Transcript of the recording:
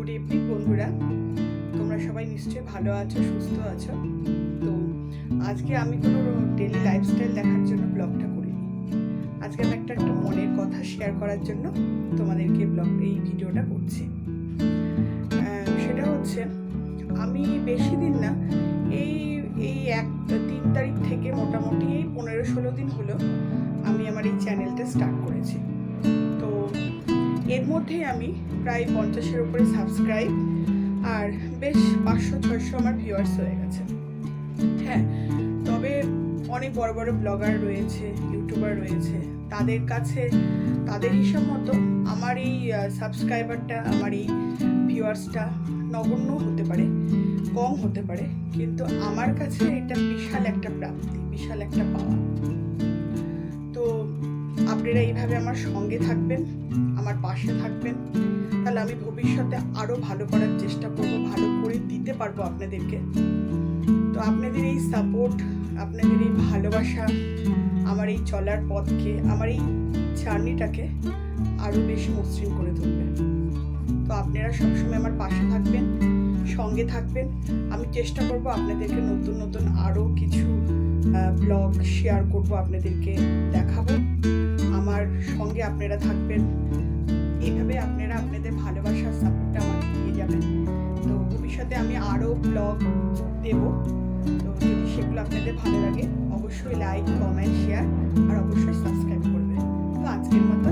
Good evening বন্ধুরা, তোমরা সবাই নিশ্চয়ই ভালো আছো, সুস্থ আছো। তো আজকে আমি কোনো ডেলি লাইফস্টাইল দেখার জন্য ব্লগটা করিনি। আজকে আমি একটা মনের কথা শেয়ার করার জন্য তোমাদেরকে এই ভিডিওটা করছি। সেটা হচ্ছে, আমি বেশি দিন না, এই 3 তারিখ থেকে মোটামুটি এই 15-16 দিন হলো আমি আমার এই চ্যানেলটা স্টার্ট করেছি। তো এর মধ্যেই আমি প্রায় 50-এর উপরে সাবস্ক্রাইব আর বেশ 500-600 আমার ভিউয়ার্স হয়ে গেছে। হ্যাঁ, তবে অনেক বড় বড় ব্লগার রয়েছে, ইউটিউবার রয়েছে, তাদের কাছে তাদের হিসাব মতো আমার এই সাবস্ক্রাইবারটা, আমার এই ভিউয়ার্সটা নগণ্য হতে পারে, কম হতে পারে, কিন্তু আমার কাছে এটা বিশাল একটা প্রাপ্তি, বিশাল একটা পাওয়া। তো আপনারা এইভাবে আমার সঙ্গে থাকবেন, আমার পাশে থাকবেন, তাহলে আমি ভবিষ্যতে আরও ভালো করার চেষ্টা করব, ভালো করে দিতে পারবো আপনাদেরকে। তো আপনাদের এই সাপোর্ট, আপনাদের এই ভালোবাসা আমার এই চলার পথকে, আমার এই জার্নিটাকে আরও বেশি মসৃণ করে তুলবে। তো আপনারা সবসময় আমার পাশে থাকবেন, সঙ্গে থাকবেন। আমি চেষ্টা করব আপনাদেরকে নতুন নতুন আরও কিছু ব্লগ শেয়ার করব, আপনাদেরকে দেখাবো। আমার সঙ্গে আপনারা থাকবেন, এইভাবে আপনারা আপনাদের ভালোবাসার সাপোর্টটা আমাকে দিয়ে যাবেন। তো ভবিষ্যতে আমি আরও ব্লগ দেব। তো যদি সেগুলো আপনাদের ভালো লাগে, অবশ্যই লাইক, কমেন্ট, শেয়ার আর অবশ্যই সাবস্ক্রাইব করবেন। তো আজকের মতো